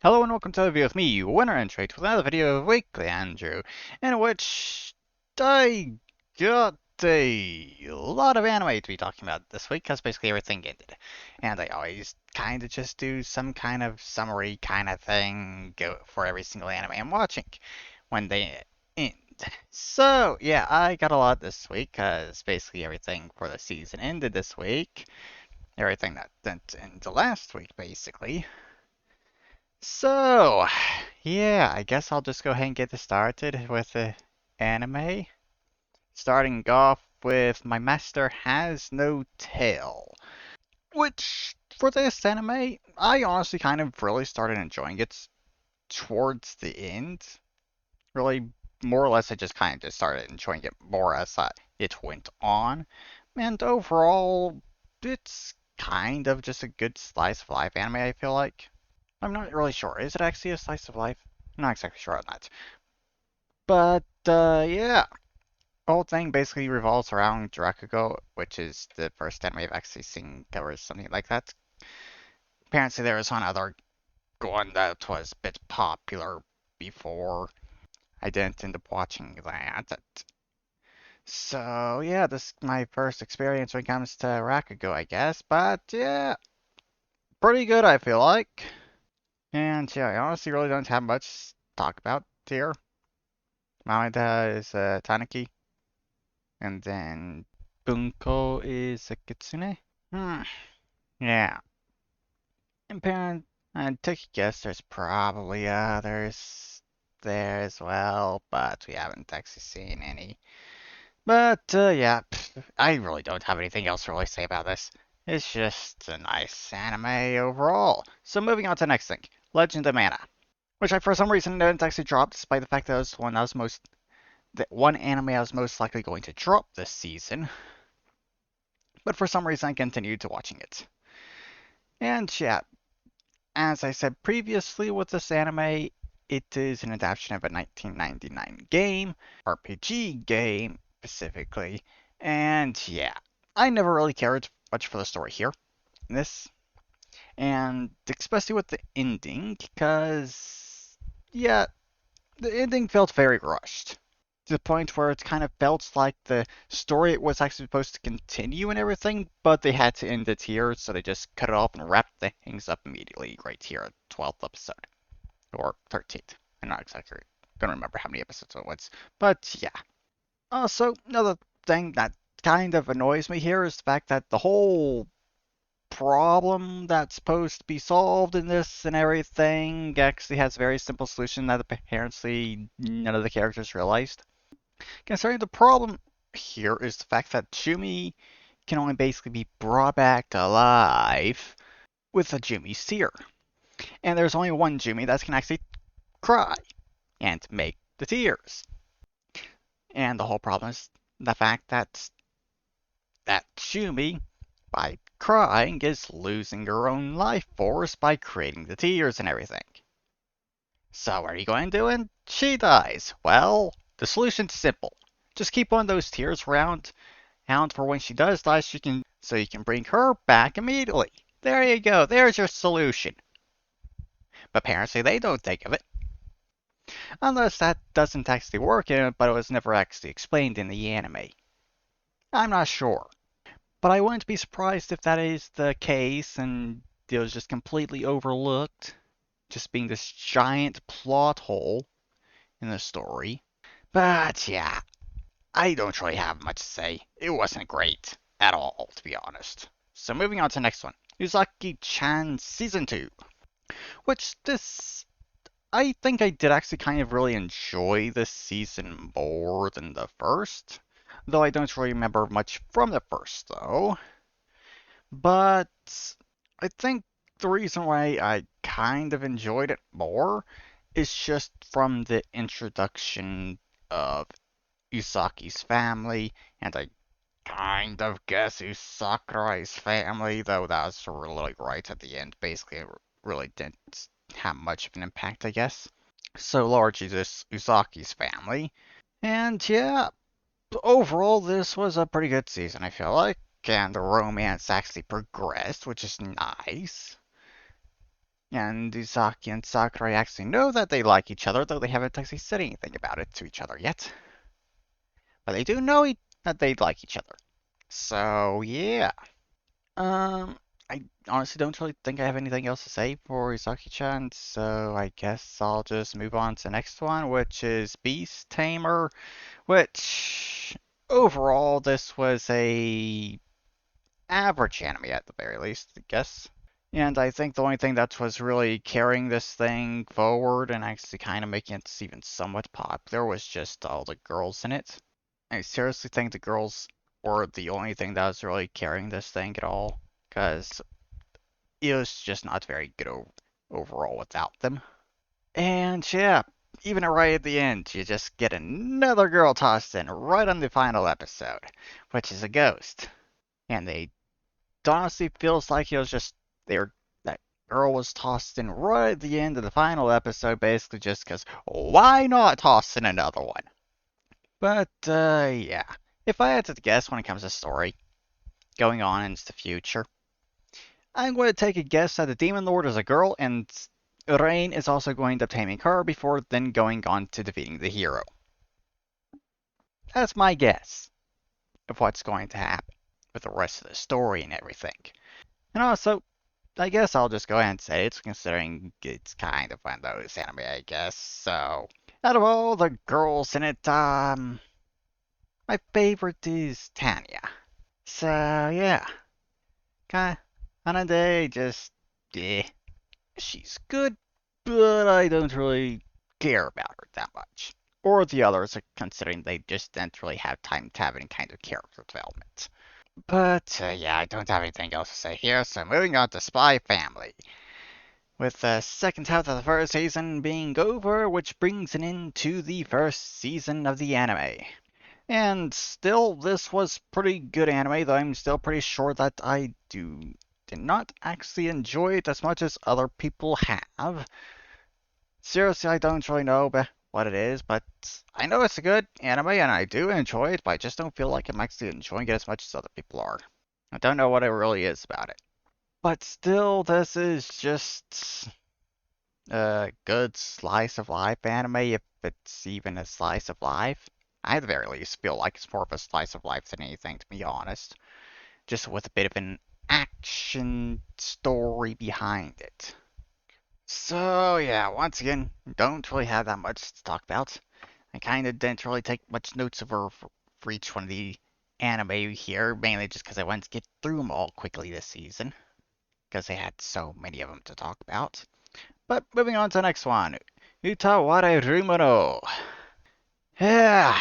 Hello and welcome to the video with me, Winner and Trade, with another video of Weekly Andrew, in which I got a lot of anime to be talking about this week, because basically everything ended. And I always kind of just do some kind of summary kind of thing for every single anime I'm watching when they end. So, yeah, I got a lot this week, because basically everything for the season ended this week. Everything that went into last week, basically. So, yeah, I guess I'll just go ahead and get this started with the anime. Starting off with My Master Has No Tail, which, for this anime, I honestly kind of really started enjoying it towards the end. Really, more or less, I just kind of just started enjoying it more as it went on. And overall, it's kind of just a good slice of life anime, I feel like. I'm not really sure. Is it actually a slice of life? I'm not exactly sure on that. But, yeah. The whole thing basically revolves around Drakugo, which is the first anime I've actually seen cover something like that. Apparently there was one other one that was a bit popular before. I didn't end up watching that. So, yeah, this is my first experience when it comes to Rakugo, I guess. But, yeah, pretty good, I feel like. And, yeah, I honestly really don't have much to talk about here. Maeda is Tanuki, and then Bunko is a Kitsune. Hmm, yeah. And parent, and take a guess, there's probably others there as well, but we haven't actually seen any. But, yeah, I really don't have anything else to really say about this. It's just a nice anime overall. So moving on to the next thing, Legend of Mana, which I for some reason didn't actually drop, despite the fact that it was the one anime I was most likely going to drop this season, but for some reason I continued to watching it. And yeah, as I said previously with this anime, it is an adaptation of a 1999 game, RPG game specifically, and yeah, I never really cared much for the story here in this, and especially with the ending, because yeah, the ending felt very rushed to the point where it kind of felt like the story was actually supposed to continue and everything, but they had to end it here, so they just cut it off and wrapped the things up immediately right here at 12th episode. Or 13th. I'm not exactly gonna remember how many episodes it was. But yeah. Also, another thing that kind of annoys me here is the fact that the whole problem that's supposed to be solved in this and everything actually has a very simple solution that apparently none of the characters realized. Concerning the problem here is the fact that Shumi can only basically be brought back to life with a Jumi Seer. And there's only one Jumi that can actually cry and make the tears. And the whole problem is the fact that Shumi, by crying, is losing her own life force by creating the tears and everything. So what are you going to do when she dies? Well, the solution's simple. Just keep one of those tears around and for when she does die, so you can bring her back immediately. There you go. There's your solution. But apparently they don't think of it. Unless that doesn't actually work in it, but it was never actually explained in the anime. I'm not sure. But I wouldn't be surprised if that is the case and it was just completely overlooked, just being this giant plot hole in the story. But yeah, I don't really have much to say. It wasn't great at all, to be honest. So moving on to the next one. Uzaki-chan Season 2. Which I think I did actually kind of really enjoy this season more than the first. Though I don't really remember much from the first, though. But I think the reason why I kind of enjoyed it more is just from the introduction of Usaki's family, and I kind of guess Sakurai's family, though that was really right at the end. Basically, it really didn't have much of an impact, I guess. So largely just Usaki's family. And yeah, overall, this was a pretty good season, I feel like. And the romance actually progressed, which is nice. And Uzaki and Sakurai actually know that they like each other, though they haven't actually said anything about it to each other yet. But they do know that they like each other. So, yeah. Um, I honestly don't really think I have anything else to say for Uzaki-chan, so I guess I'll just move on to the next one, which is Beast Tamer, which overall this was a average anime at the very least, I guess. And I think the only thing that was really carrying this thing forward and actually kind of making it even somewhat popular was just all the girls in it. I seriously think the girls were the only thing that was really carrying this thing at all, because it was just not very good overall without them. And yeah, even right at the end, you just get another girl tossed in right on the final episode, which is a ghost. And they honestly feels like it was just they that girl was tossed in right at the end of the final episode, basically just because why not toss in another one? But yeah, if I had to guess when it comes to story going on into the future, I'm going to take a guess that the Demon Lord is a girl and Rain is also going to taming her before then going on to defeating the hero. That's my guess of what's going to happen with the rest of the story and everything. And also, I guess I'll just go ahead and say it's considering it's kind of one of those anime, I guess. So, out of all the girls in it, my favorite is Tanya. So, yeah, kind of day, just, yeah, she's good, but I don't really care about her that much. Or the others, considering they just didn't really have time to have any kind of character development. But, yeah, I don't have anything else to say here, so moving on to Spy Family. With the second half of the first season being over, which brings an end to the first season of the anime. And still, this was pretty good anime, though I'm still pretty sure that did not actually enjoy it as much as other people have. Seriously, I don't really know what it is, but I know it's a good anime and I do enjoy it, but I just don't feel like I'm actually enjoying it as much as other people are. I don't know what it really is about it. But still, this is just a good slice of life anime, if it's even a slice of life. I at the very least feel like it's more of a slice of life than anything, to be honest. Just with a bit of an action story behind it. So yeah, once again, don't really have that much to talk about. I kind of didn't really take much notes for each one of the anime here, mainly just because I wanted to get through them all quickly this season, because they had so many of them to talk about. But moving on to the next one. Utaware Rumoro. Yeah.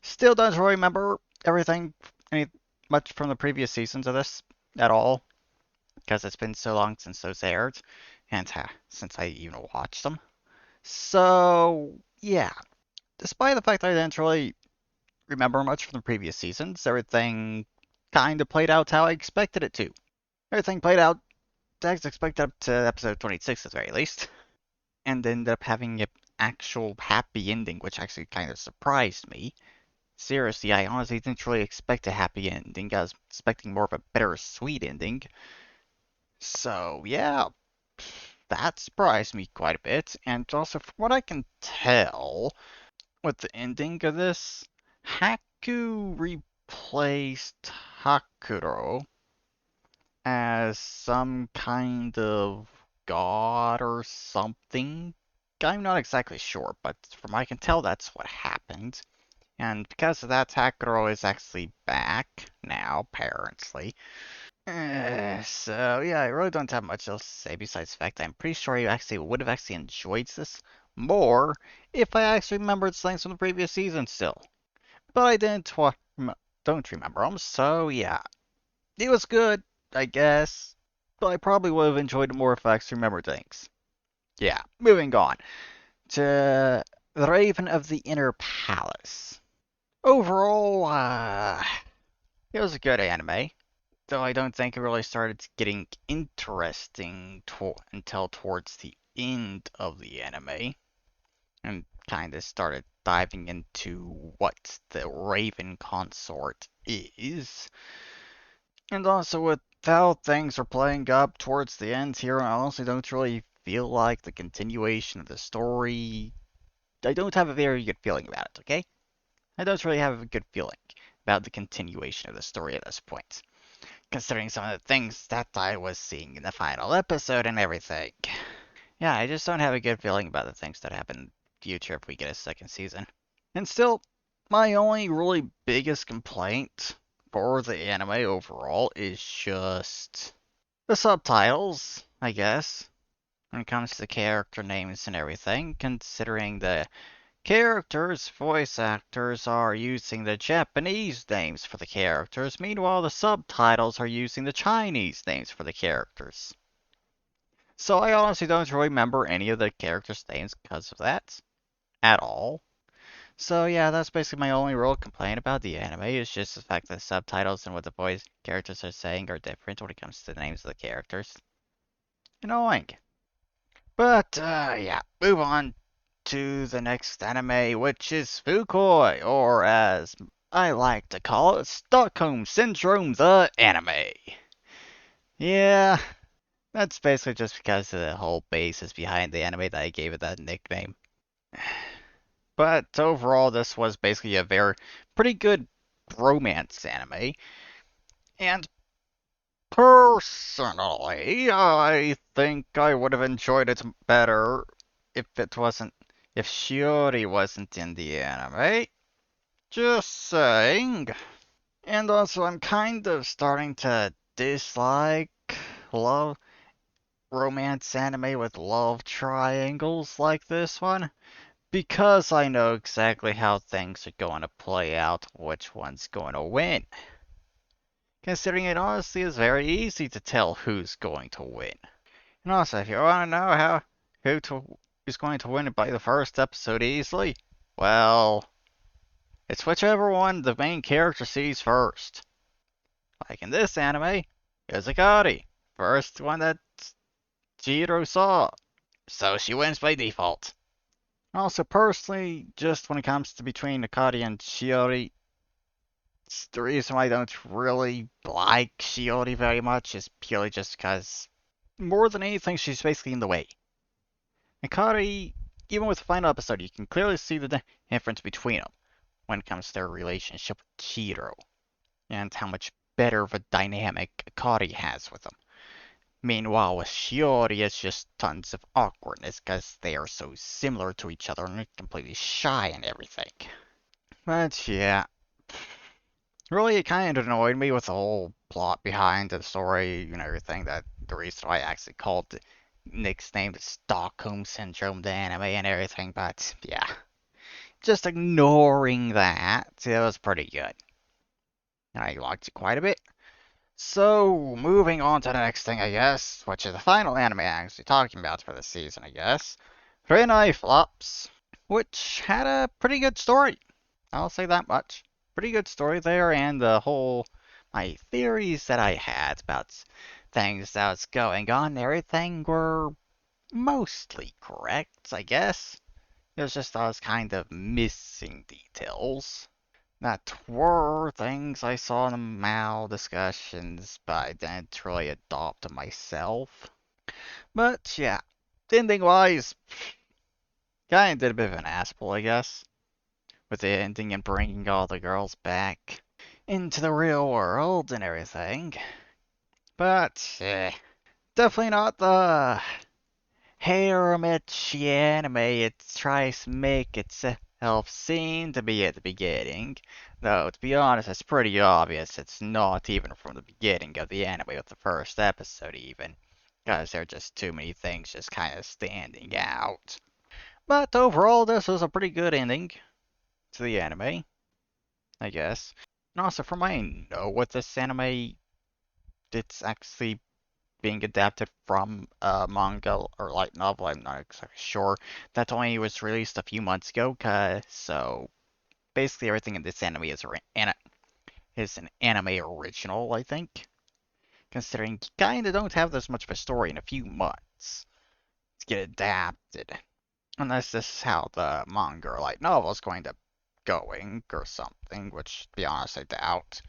Still don't really remember everything any much from the previous seasons of this at all. Because it's been so long since those aired. And since I even watched them. So yeah. Despite the fact that I didn't really remember much from the previous seasons, everything kind of played out how I expected it to. Everything played out as expected up to episode 26 at the very least. And ended up having an actual happy ending, which actually kind of surprised me. Seriously, I honestly didn't really expect a happy ending. I was expecting more of a bittersweet ending. So, yeah, that surprised me quite a bit. And also, from what I can tell, with the ending of this, Haku replaced Hakuro as some kind of god or something. I'm not exactly sure, but from what I can tell, that's what happened. And because of that, Takuro is actually back now, apparently. So yeah, I really don't have much else to say besides the fact that I'm pretty sure I actually would have actually enjoyed this more if I actually remembered things from the previous season still. But I don't remember them, so yeah. It was good, I guess, but I probably would have enjoyed it more if I actually remembered things. Yeah, moving on to The Raven of the Inner Palace. Overall, it was a good anime, though I don't think it really started getting interesting until towards the end of the anime, and kind of started diving into what the Raven Consort is. And also with how things are playing up towards the end here, I honestly don't really feel like the continuation of the story, I don't have a very good feeling about it, okay? I don't really have a good feeling about the continuation of the story at this point, considering some of the things that I was seeing in the final episode and everything. Yeah, I just don't have a good feeling about the things that happen in the future if we get a second season. And still, my only really biggest complaint for the anime overall is just the subtitles, I guess, when it comes to the character names and everything, considering the characters' voice actors are using the Japanese names for the characters, meanwhile the subtitles are using the Chinese names for the characters. So I honestly don't really remember any of the characters' names because of that, at all. So yeah, that's basically my only real complaint about the anime, is just the fact that the subtitles and what the voice characters are saying are different when it comes to the names of the characters. Annoying. But yeah, move on to the next anime, which is Fukoi, or as I like to call it, Stockholm Syndrome the anime. Yeah, that's basically just because of the whole basis behind the anime that I gave it that nickname. But overall, this was basically a very pretty good romance anime, and personally, I think I would have enjoyed it better if Shiori wasn't in the anime. Just saying. And also, I'm kind of starting to dislike love romance anime with love triangles like this one, because I know exactly how things are going to play out, which one's going to win. Considering it honestly is very easy to tell who's going to win. And also, if you want to know who's going to win by the first episode easily, well, it's whichever one the main character sees first. Like in this anime, uzaki, first one that Chihiro saw. So she wins by default. Also, personally, just when it comes to between Akari and Shiori, the reason why I don't really like Shiori very much is purely just because, more than anything, she's basically in the way. Akari, even with the final episode, you can clearly see the difference between them when it comes to their relationship with Chihiro, and how much better of a dynamic Akari has with him. Meanwhile, with Shiori, it's just tons of awkwardness because they are so similar to each other and completely shy and everything. But yeah, really, it kind of annoyed me with the whole plot behind the story and everything. That the reason why I actually called the Nick's name the Stockholm Syndrome, the anime and everything. But yeah, just ignoring that, it was pretty good. I liked it quite a bit. So, moving on to the next thing, I guess, which is the final anime I'm actually talking about for this season, I guess. Renai Flops, which had a pretty good story. I'll say that much. Pretty good story there, and the whole my theories that I had about things that was going on and everything were mostly correct, I guess. It was just I was kind of missing details that were things I saw in the Mal discussions, but I didn't really adopt to myself. But yeah, ending wise, kinda did a bit of an asshole, I guess, with the ending and bringing all the girls back into the real world and everything. But definitely not the Haramitchi anime it tries to make itself seem to be at the beginning. Though, to be honest, it's pretty obvious it's not even from the beginning of the anime with the first episode even. Because there are just too many things just kind of standing out. But overall, this was a pretty good ending to the anime, I guess. And also, from what I know with this anime, it's actually being adapted from a manga or light novel. I'm not exactly sure. That only was released a few months ago, so basically everything in this anime is an anime original, I think. Considering you kinda don't have this much of a story in a few months to get adapted. Unless this is how the manga or light novel is going to going or something, which to be honest I doubt.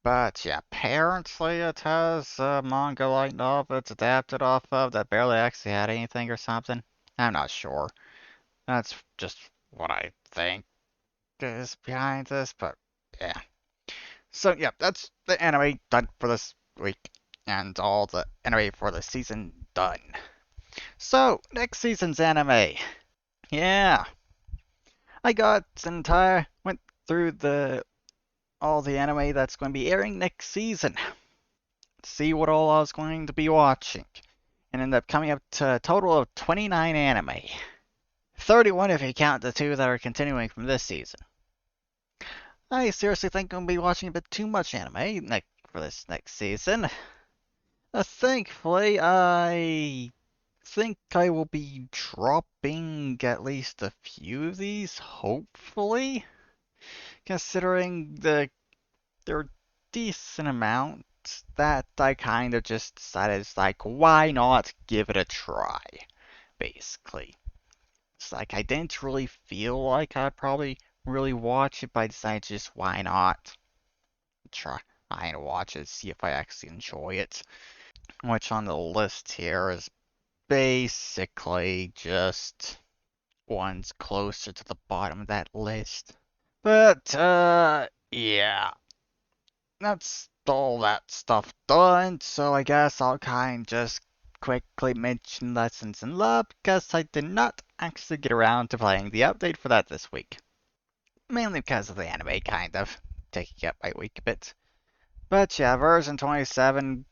But yeah, apparently it has a manga light novel it's adapted off of that barely actually had anything or something. I'm not sure. That's just what I think is behind this, but yeah. So yeah, that's the anime done for this week, and all the anime for the season done. So next season's anime. Yeah, I got an entire went through the all the anime that's going to be airing next season. See what all I was going to be watching, and ended up coming up to a total of 29 anime. 31 if you count the two that are continuing from this season. I seriously think I'm going to be watching a bit too much anime for this next season. Thankfully, I think I will be dropping at least a few of these, hopefully, considering they're decent amounts that I kind of just decided it's like, why not give it a try, basically. It's like I didn't really feel like I'd probably really watch it, but I decided just why not try and watch it, see if I actually enjoy it. Which on the list here is basically just ones closer to the bottom of that list. But, yeah, that's all that stuff done, so I guess I'll kind of just quickly mention Lessons in Love because I did not actually get around to playing the update for that this week. Mainly because of the anime, kind of, taking up my week a bit. But yeah, version 27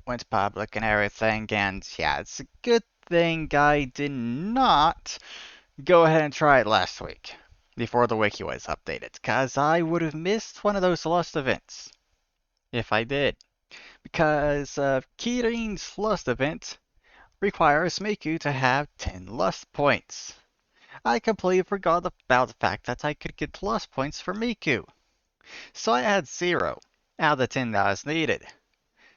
went public and everything, and yeah, it's a good thing I did not go ahead and try it last week before the wiki was updated, because I would have missed one of those lost events if I did. Because Kirin's Lust event requires Miku to have 10 Lust points. I completely forgot about the fact that I could get Lust points for Miku. So I had 0 out of the 10 that was needed.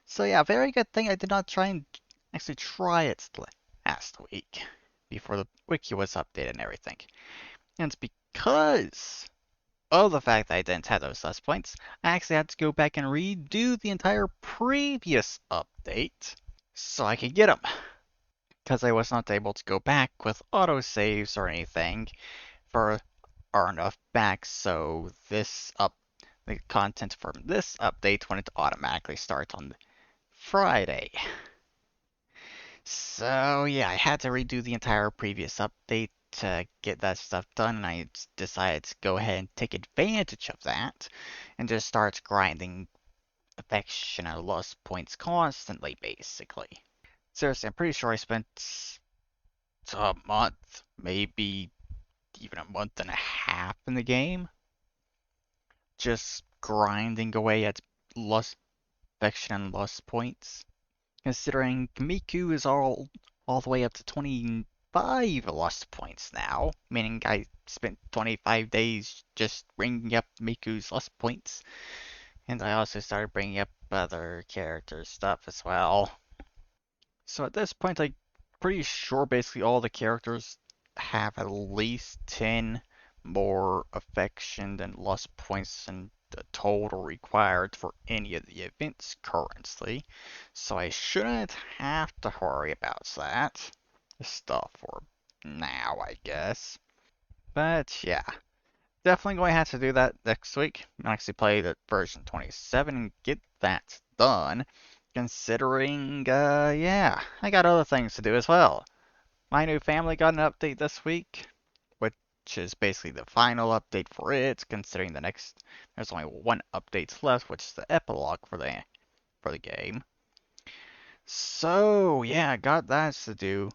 So yeah, very good thing I did not try and actually try it last week before the wiki was updated and everything. And it's because of the fact that I didn't have those Lust points, I actually had to go back and redo the entire previous update so I could get them. Because I was not able to go back with autosaves or anything for far enough back, so the content from this update wouldn't automatically start on Friday. So yeah, I had to redo the entire previous update to get that stuff done, and I decided to go ahead and take advantage of that and just start grinding affection and lost points constantly, basically. Seriously, I'm pretty sure I spent a month, maybe even a month and a half in the game, just grinding away at lost affection and lost points. Considering Miku is all the way up to 25 lost points now, meaning I spent 25 days just bringing up Miku's lost points, and I also started bringing up other characters' stuff as well. So at this point, I'm pretty sure basically all the characters have at least 10 more affection than lost points than the total required for any of the events currently. So I shouldn't have to worry about that stuff for now, I guess. But yeah, definitely going to have to do that next week. I'll actually play the version 27 and get that done. Considering, yeah, I got other things to do as well. My new family got an update this week, which is basically the final update for it, considering there's only one update left, which is the epilogue for the game. So, yeah, got that to do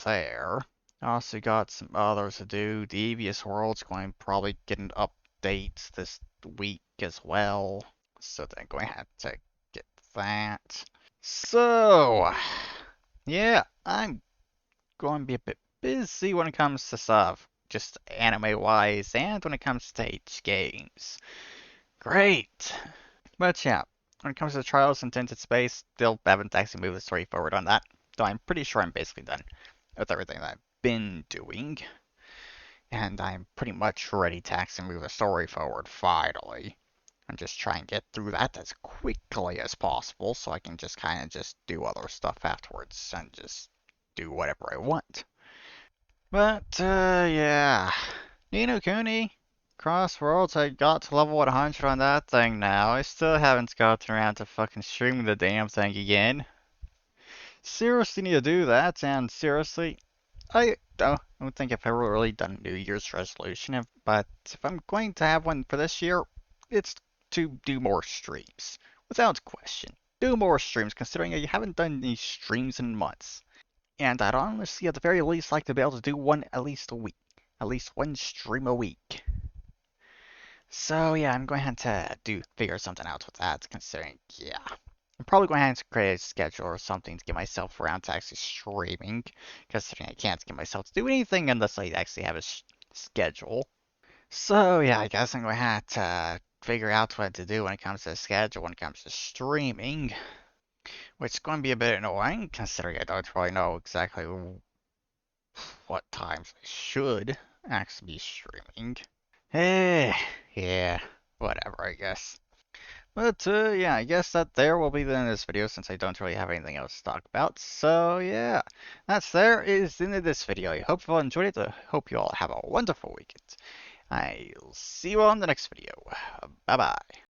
there. Also got some others to do. Devious World's going to probably get an update this week as well. So then going to have to get that. So, yeah, I'm going to be a bit busy when it comes to stuff, just anime-wise, and when it comes to H games. Great! But yeah, when it comes to Trials in Tinted Space, still haven't actually moved the story forward on that, though I'm pretty sure I'm basically done with everything that I've been doing, and I'm pretty much ready to actually move the story forward finally. and just try and get through that as quickly as possible so I can just kind of just do other stuff afterwards and just do whatever I want. But, yeah. Ni no Kuni, Cross Worlds, I got to level 100 on that thing now. I still haven't gotten around to fucking streaming the damn thing again. Seriously need to do that, and seriously, I don't think I've ever really done a New Year's resolution, but if I'm going to have one for this year, it's to do more streams. Without question. Do more streams, considering I haven't done any streams in months. And I'd honestly, at the very least, like to be able to do one at least a week. At least one stream a week. So yeah, I'm going to have to figure something out with that, considering, yeah. I'm probably going to have to create a schedule or something to get myself around to actually streaming, considering I can't get myself to do anything unless I actually have a schedule. So yeah, I guess I'm going to have to figure out what to do when it comes to the schedule, when it comes to streaming. Which is going to be a bit annoying, considering I don't really know exactly what times I should actually be streaming. Eh, yeah, whatever, I guess. But, yeah, I guess that there will be the end of this video since I don't really have anything else to talk about. So, yeah, there is the end of this video. I hope you all enjoyed it. I hope you all have a wonderful weekend. I'll see you all in the next video. Bye-bye.